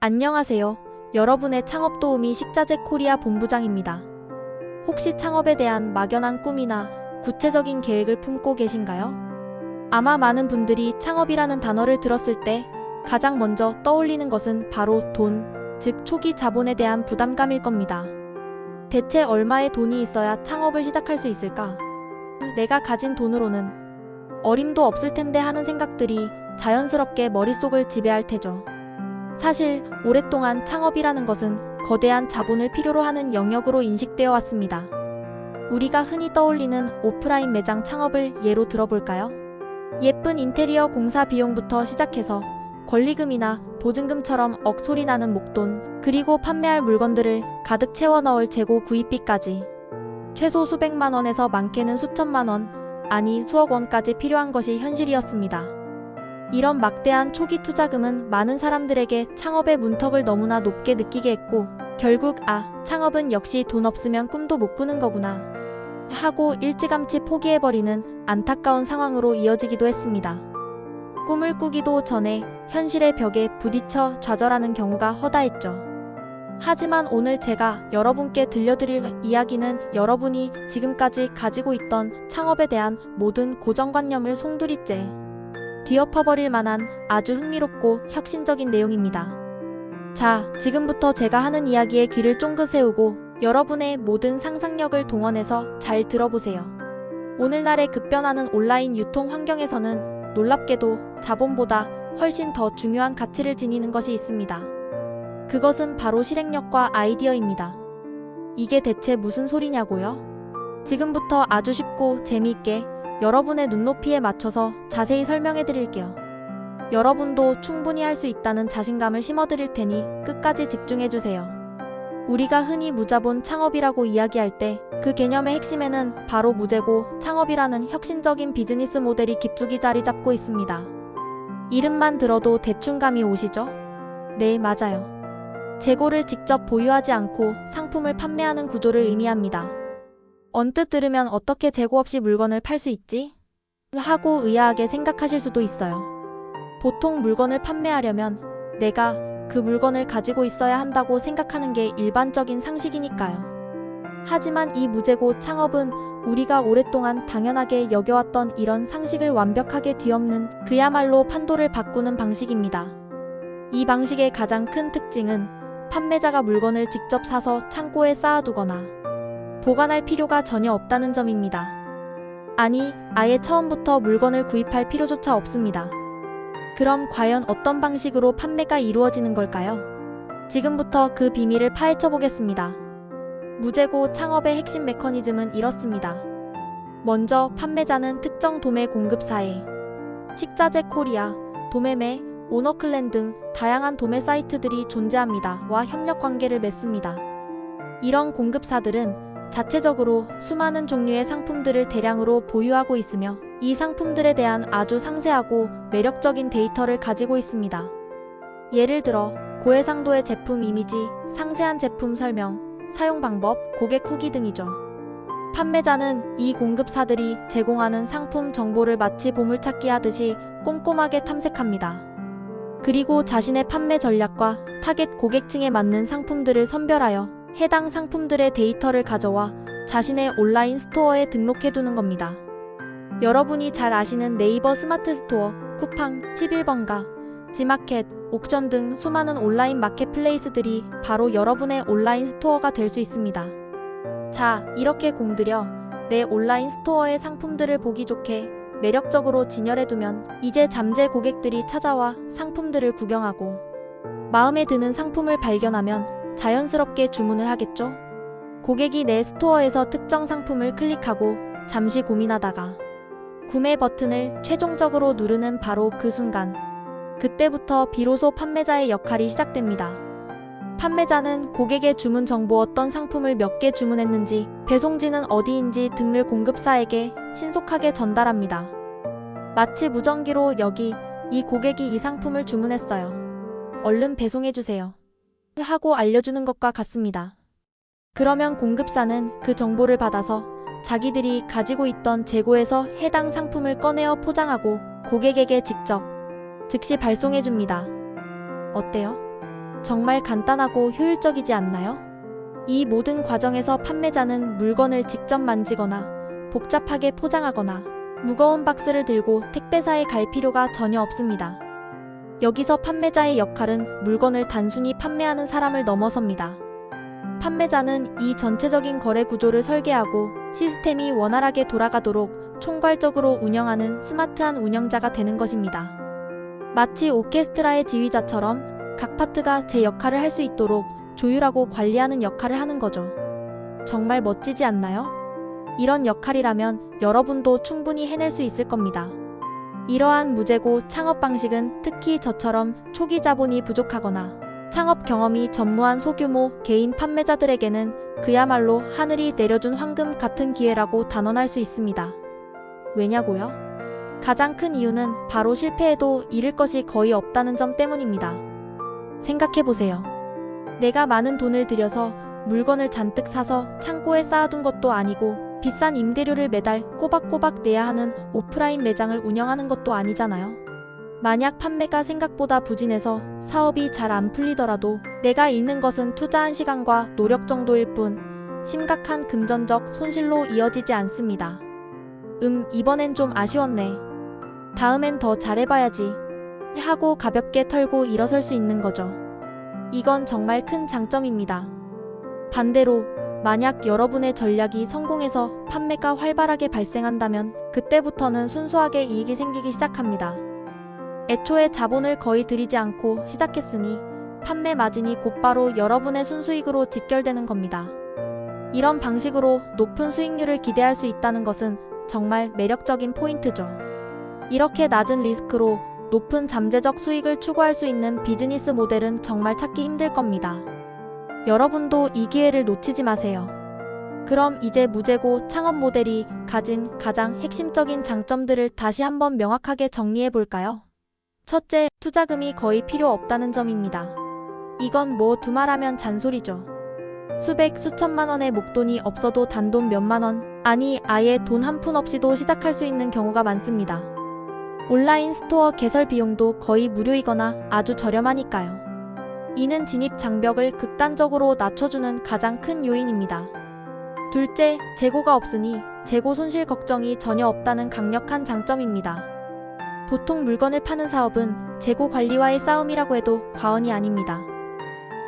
안녕하세요. 여러분의 창업 도우미 식자재 코리아 본부장입니다. 혹시 창업에 대한 막연한 꿈이나 구체적인 계획을 품고 계신가요? 아마 많은 분들이 창업이라는 단어를 들었을 때 가장 먼저 떠올리는 것은 바로 돈, 즉 초기 자본에 대한 부담감일 겁니다. 대체 얼마의 돈이 있어야 창업을 시작할 수 있을까? 내가 가진 돈으로는 어림도 없을 텐데 하는 생각들이 자연스럽게 머릿속을 지배할 테죠. 사실 오랫동안 창업이라는 것은 거대한 자본을 필요로 하는 영역으로 인식되어 왔습니다. 우리가 흔히 떠올리는 오프라인 매장 창업을 예로 들어볼까요? 예쁜 인테리어 공사 비용부터 시작해서 권리금이나 보증금처럼 억소리 나는 목돈, 그리고 판매할 물건들을 가득 채워 넣을 재고 구입비까지 최소 수백만 원에서 많게는 수천만 원, 아니 수억 원까지 필요한 것이 현실이었습니다. 이런 막대한 초기 투자금은 많은 사람들에게 창업의 문턱을 너무나 높게 느끼게 했고, 결국 창업은 역시 돈 없으면 꿈도 못 꾸는 거구나 하고 일찌감치 포기해버리는 안타까운 상황으로 이어지기도 했습니다. 꿈을 꾸기도 전에 현실의 벽에 부딪혀 좌절하는 경우가 허다했죠. 하지만 오늘 제가 여러분께 들려드릴 이야기는 여러분이 지금까지 가지고 있던 창업에 대한 모든 고정관념을 송두리째 뒤엎어버릴 만한 아주 흥미롭고 혁신적인 내용입니다. 자, 지금부터 제가 하는 이야기에 귀를 쫑긋 세우고 여러분의 모든 상상력을 동원해서 잘 들어보세요. 오늘날의 급변하는 온라인 유통 환경에서는 놀랍게도 자본보다 훨씬 더 중요한 가치를 지니는 것이 있습니다. 그것은 바로 실행력과 아이디어입니다. 이게 대체 무슨 소리냐고요? 지금부터 아주 쉽고 재미있게 여러분의 눈높이에 맞춰서 자세히 설명해 드릴게요. 여러분도 충분히 할 수 있다는 자신감을 심어드릴 테니 끝까지 집중해 주세요. 우리가 흔히 무자본 창업이라고 이야기할 때 그 개념의 핵심에는 바로 무재고 창업이라는 혁신적인 비즈니스 모델이 깊숙이 자리 잡고 있습니다. 이름만 들어도 대충 감이 오시죠? 네, 맞아요. 재고를 직접 보유하지 않고 상품을 판매하는 구조를 의미합니다. 언뜻 들으면 어떻게 재고 없이 물건을 팔 수 있지? 하고 의아하게 생각하실 수도 있어요. 보통 물건을 판매하려면 내가 그 물건을 가지고 있어야 한다고 생각하는 게 일반적인 상식이니까요. 하지만 이 무재고 창업은 우리가 오랫동안 당연하게 여겨왔던 이런 상식을 완벽하게 뒤엎는 그야말로 판도를 바꾸는 방식입니다. 이 방식의 가장 큰 특징은 판매자가 물건을 직접 사서 창고에 쌓아두거나 보관할 필요가 전혀 없다는 점입니다. 아니, 아예 처음부터 물건을 구입할 필요조차 없습니다. 그럼 과연 어떤 방식으로 판매가 이루어지는 걸까요? 지금부터 그 비밀을 파헤쳐 보겠습니다. 무재고 창업의 핵심 메커니즘은 이렇습니다. 먼저 판매자는 특정 도매 공급사에 식자재 코리아, 도매매, 오너클랜 등 다양한 도매 사이트들이 존재합니다. 와 협력 관계를 맺습니다. 이런 공급사들은 자체적으로 수많은 종류의 상품들을 대량으로 보유하고 있으며 이 상품들에 대한 아주 상세하고 매력적인 데이터를 가지고 있습니다. 예를 들어 고해상도의 제품 이미지, 상세한 제품 설명, 사용 방법, 고객 후기 등이죠. 판매자는 이 공급사들이 제공하는 상품 정보를 마치 보물찾기 하듯이 꼼꼼하게 탐색합니다. 그리고 자신의 판매 전략과 타겟 고객층에 맞는 상품들을 선별하여 해당 상품들의 데이터를 가져와 자신의 온라인 스토어에 등록해두는 겁니다. 여러분이 잘 아시는 네이버 스마트 스토어, 쿠팡, 11번가, 지마켓, 옥션 등 수많은 온라인 마켓플레이스들이 바로 여러분의 온라인 스토어가 될 수 있습니다. 자, 이렇게 공들여 내 온라인 스토어의 상품들을 보기 좋게 매력적으로 진열해두면 이제 잠재 고객들이 찾아와 상품들을 구경하고 마음에 드는 상품을 발견하면 자연스럽게 주문을 하겠죠? 고객이 내 스토어에서 특정 상품을 클릭하고 잠시 고민하다가 구매 버튼을 최종적으로 누르는 바로 그 순간, 그때부터 비로소 판매자의 역할이 시작됩니다. 판매자는 고객의 주문 정보, 어떤 상품을 몇 개 주문했는지, 배송지는 어디인지 등을 공급사에게 신속하게 전달합니다. 마치 무전기로 여기, 이 고객이 이 상품을 주문했어요. 얼른 배송해주세요. 하고 알려주는 것과 같습니다. 그러면 공급사는 그 정보를 받아서 자기들이 가지고 있던 재고에서 해당 상품을 꺼내어 포장하고 고객에게 즉시 발송해줍니다. 어때요? 정말 간단하고 효율적이지 않나요? 이 모든 과정에서 판매자는 물건을 직접 만지거나 복잡하게 포장하거나 무거운 박스를 들고 택배사에 갈 필요가 전혀 없습니다. 여기서 판매자의 역할은 물건을 단순히 판매하는 사람을 넘어섭니다. 판매자는 이 전체적인 거래 구조를 설계하고 시스템이 원활하게 돌아가도록 총괄적으로 운영하는 스마트한 운영자가 되는 것입니다. 마치 오케스트라의 지휘자처럼 각 파트가 제 역할을 할 수 있도록 조율하고 관리하는 역할을 하는 거죠. 정말 멋지지 않나요? 이런 역할이라면 여러분도 충분히 해낼 수 있을 겁니다. 이러한 무재고 창업 방식은 특히 저처럼 초기 자본이 부족하거나 창업 경험이 전무한 소규모 개인 판매자들에게는 그야말로 하늘이 내려준 황금 같은 기회라고 단언할 수 있습니다. 왜냐고요? 가장 큰 이유는 바로 실패해도 잃을 것이 거의 없다는 점 때문입니다. 생각해보세요. 내가 많은 돈을 들여서 물건을 잔뜩 사서 창고에 쌓아둔 것도 아니고 비싼 임대료를 매달 꼬박꼬박 내야 하는 오프라인 매장을 운영하는 것도 아니잖아요. 만약 판매가 생각보다 부진해서 사업이 잘 안 풀리더라도 내가 잃는 것은 투자한 시간과 노력 정도일 뿐 심각한 금전적 손실로 이어지지 않습니다. 이번엔 좀 아쉬웠네. 다음엔 더 잘해봐야지 하고 가볍게 털고 일어설 수 있는 거죠. 이건 정말 큰 장점입니다. 반대로 만약 여러분의 전략이 성공해서 판매가 활발하게 발생한다면 그때부터는 순수하게 이익이 생기기 시작합니다. 애초에 자본을 거의 들이지 않고 시작했으니 판매 마진이 곧바로 여러분의 순수익으로 직결되는 겁니다. 이런 방식으로 높은 수익률을 기대할 수 있다는 것은 정말 매력적인 포인트죠. 이렇게 낮은 리스크로 높은 잠재적 수익을 추구할 수 있는 비즈니스 모델은 정말 찾기 힘들 겁니다. 여러분도 이 기회를 놓치지 마세요. 그럼 이제 무재고 창업 모델이 가진 가장 핵심적인 장점들을 다시 한번 명확하게 정리해 볼까요? 첫째, 투자금이 거의 필요 없다는 점입니다. 이건 뭐 두말하면 잔소리죠. 수백, 수천만 원의 목돈이 없어도 단돈 몇만 원, 아니 아예 돈 한 푼 없이도 시작할 수 있는 경우가 많습니다. 온라인 스토어 개설 비용도 거의 무료이거나 아주 저렴하니까요. 이는 진입 장벽을 극단적으로 낮춰주는 가장 큰 요인입니다. 둘째, 재고가 없으니 재고 손실 걱정이 전혀 없다는 강력한 장점입니다. 보통 물건을 파는 사업은 재고 관리와의 싸움이라고 해도 과언이 아닙니다.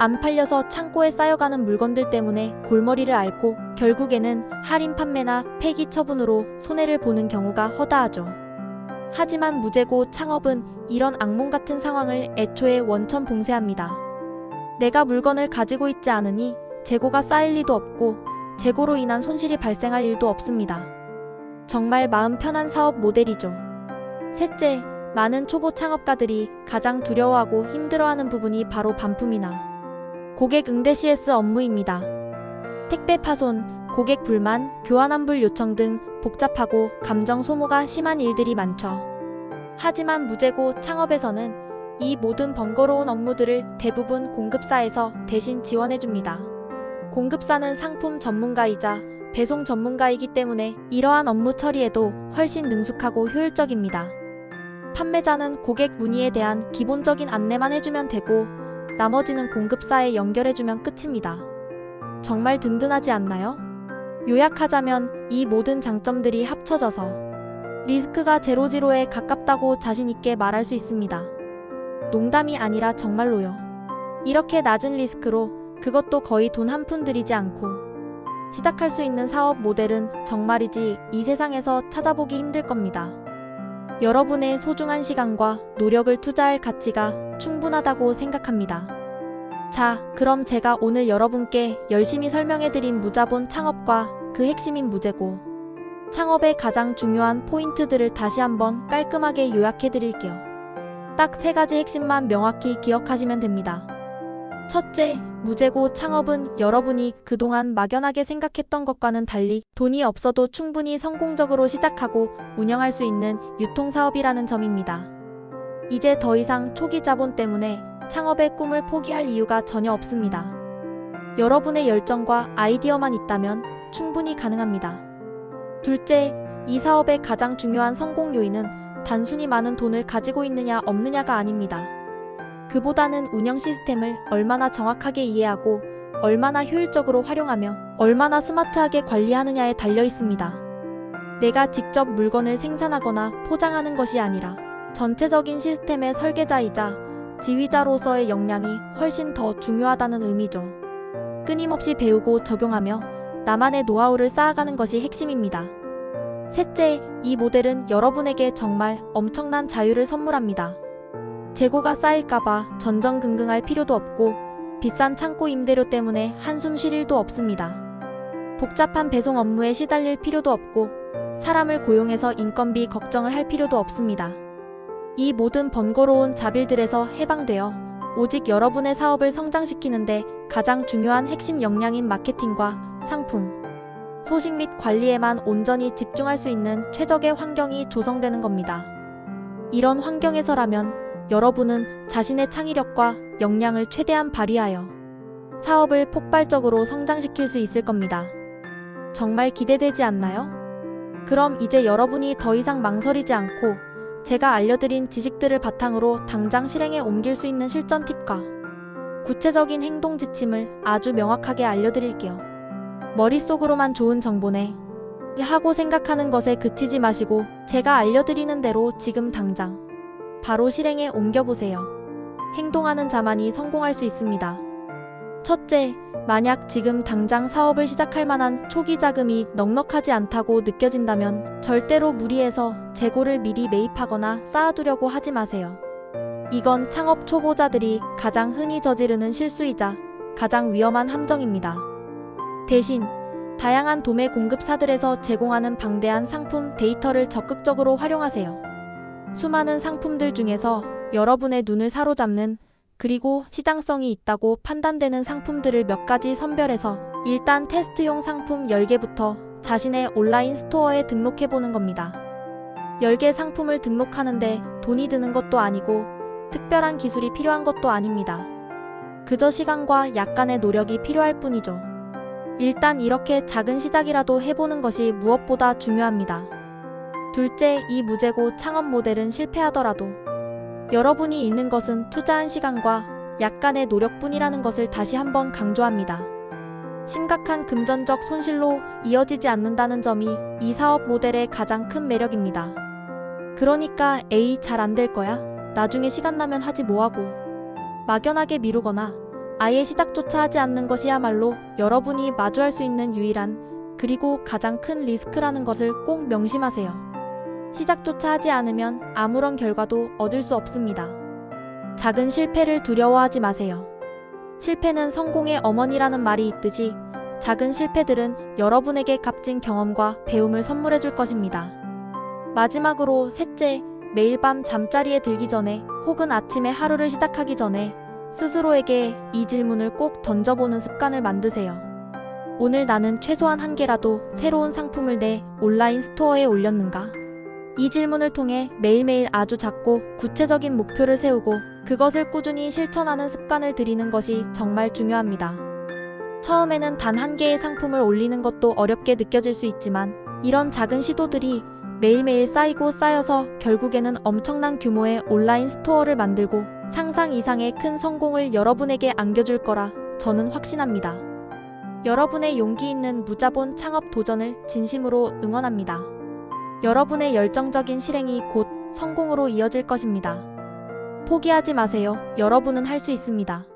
안 팔려서 창고에 쌓여가는 물건들 때문에 골머리를 앓고 결국에는 할인 판매나 폐기 처분으로 손해를 보는 경우가 허다하죠. 하지만 무재고 창업은 이런 악몽 같은 상황을 애초에 원천 봉쇄합니다. 내가 물건을 가지고 있지 않으니 재고가 쌓일 리도 없고 재고로 인한 손실이 발생할 일도 없습니다. 정말 마음 편한 사업 모델이죠. 셋째, 많은 초보 창업가들이 가장 두려워하고 힘들어하는 부분이 바로 반품이나 고객 응대 CS 업무입니다. 택배 파손, 고객 불만, 교환 환불 요청 등 복잡하고 감정 소모가 심한 일들이 많죠. 하지만 무재고 창업에서는 이 모든 번거로운 업무들을 대부분 공급사에서 대신 지원해줍니다. 공급사는 상품 전문가이자 배송 전문가이기 때문에 이러한 업무 처리에도 훨씬 능숙하고 효율적입니다. 판매자는 고객 문의에 대한 기본적인 안내만 해주면 되고 나머지는 공급사에 연결해주면 끝입니다. 정말 든든하지 않나요? 요약하자면 이 모든 장점들이 합쳐져서 리스크가 제로지로에 가깝다고 자신있게 말할 수 있습니다. 농담이 아니라 정말로요. 이렇게 낮은 리스크로 그것도 거의 돈 한 푼 들이지 않고 시작할 수 있는 사업 모델은 정말이지 이 세상에서 찾아보기 힘들 겁니다. 여러분의 소중한 시간과 노력을 투자할 가치가 충분하다고 생각합니다. 자, 그럼 제가 오늘 여러분께 열심히 설명해드린 무자본 창업과 그 핵심인 무재고 창업의 가장 중요한 포인트들을 다시 한번 깔끔하게 요약해드릴게요. 딱 3가지 핵심만 명확히 기억하시면 됩니다. 첫째, 무재고 창업은 여러분이 그동안 막연하게 생각했던 것과는 달리 돈이 없어도 충분히 성공적으로 시작하고 운영할 수 있는 유통사업이라는 점입니다. 이제 더 이상 초기 자본 때문에 창업의 꿈을 포기할 이유가 전혀 없습니다. 여러분의 열정과 아이디어만 있다면 충분히 가능합니다. 둘째, 이 사업의 가장 중요한 성공 요인은 단순히 많은 돈을 가지고 있느냐 없느냐가 아닙니다. 그보다는 운영 시스템을 얼마나 정확하게 이해하고 얼마나 효율적으로 활용하며 얼마나 스마트하게 관리하느냐에 달려 있습니다. 내가 직접 물건을 생산하거나 포장하는 것이 아니라 전체적인 시스템의 설계자이자 지휘자로서의 역량이 훨씬 더 중요하다는 의미죠. 끊임없이 배우고 적용하며 나만의 노하우를 쌓아가는 것이 핵심입니다. 셋째, 이 모델은 여러분에게 정말 엄청난 자유를 선물합니다. 재고가 쌓일까봐 전전긍긍할 필요도 없고 비싼 창고 임대료 때문에 한숨 쉴 일도 없습니다. 복잡한 배송 업무에 시달릴 필요도 없고 사람을 고용해서 인건비 걱정을 할 필요도 없습니다. 이 모든 번거로운 자빌들에서 해방되어 오직 여러분의 사업을 성장시키는데 가장 중요한 핵심 역량인 마케팅과 상품, 소식 및 관리에만 온전히 집중할 수 있는 최적의 환경이 조성되는 겁니다. 이런 환경에서라면 여러분은 자신의 창의력과 역량을 최대한 발휘하여 사업을 폭발적으로 성장시킬 수 있을 겁니다. 정말 기대되지 않나요? 그럼 이제 여러분이 더 이상 망설이지 않고 제가 알려드린 지식들을 바탕으로 당장 실행에 옮길 수 있는 실전 팁과 구체적인 행동 지침을 아주 명확하게 알려드릴게요. 머릿속으로만 좋은 정보네 하고 생각하는 것에 그치지 마시고 제가 알려드리는 대로 지금 당장 바로 실행에 옮겨보세요. 행동하는 자만이 성공할 수 있습니다. 첫째, 만약 지금 당장 사업을 시작할 만한 초기 자금이 넉넉하지 않다고 느껴진다면 절대로 무리해서 재고를 미리 매입하거나 쌓아두려고 하지 마세요. 이건 창업 초보자들이 가장 흔히 저지르는 실수이자 가장 위험한 함정입니다. 대신 다양한 도매 공급사들에서 제공하는 방대한 상품 데이터를 적극적으로 활용하세요. 수많은 상품들 중에서 여러분의 눈을 사로잡는 그리고 시장성이 있다고 판단되는 상품들을 몇 가지 선별해서 일단 테스트용 상품 10개부터 자신의 온라인 스토어에 등록해보는 겁니다. 10개 상품을 등록하는데 돈이 드는 것도 아니고 특별한 기술이 필요한 것도 아닙니다. 그저 시간과 약간의 노력이 필요할 뿐이죠. 일단 이렇게 작은 시작이라도 해보는 것이 무엇보다 중요합니다. 둘째, 이 무재고 창업 모델은 실패하더라도 여러분이 잃는 것은 투자한 시간과 약간의 노력뿐이라는 것을 다시 한번 강조합니다. 심각한 금전적 손실로 이어지지 않는다는 점이 이 사업 모델의 가장 큰 매력입니다. 그러니까 에이, 잘 안 될 거야? 나중에 시간 나면 하지 뭐하고 막연하게 미루거나 아예 시작조차 하지 않는 것이야말로 여러분이 마주할 수 있는 유일한 그리고 가장 큰 리스크라는 것을 꼭 명심하세요. 시작조차 하지 않으면 아무런 결과도 얻을 수 없습니다. 작은 실패를 두려워하지 마세요. 실패는 성공의 어머니라는 말이 있듯이 작은 실패들은 여러분에게 값진 경험과 배움을 선물해 줄 것입니다. 마지막으로 셋째, 매일 밤 잠자리에 들기 전에 혹은 아침에 하루를 시작하기 전에 스스로에게 이 질문을 꼭 던져보는 습관을 만드세요. 오늘 나는 최소한 한 개라도 새로운 상품을 내 온라인 스토어에 올렸는가? 이 질문을 통해 매일매일 아주 작고 구체적인 목표를 세우고 그것을 꾸준히 실천하는 습관을 들이는 것이 정말 중요합니다. 처음에는 단 한 개의 상품을 올리는 것도 어렵게 느껴질 수 있지만 이런 작은 시도들이 매일매일 쌓이고 쌓여서 결국에는 엄청난 규모의 온라인 스토어를 만들고 상상 이상의 큰 성공을 여러분에게 안겨줄 거라 저는 확신합니다. 여러분의 용기 있는 무자본 창업 도전을 진심으로 응원합니다. 여러분의 열정적인 실행이 곧 성공으로 이어질 것입니다. 포기하지 마세요. 여러분은 할 수 있습니다.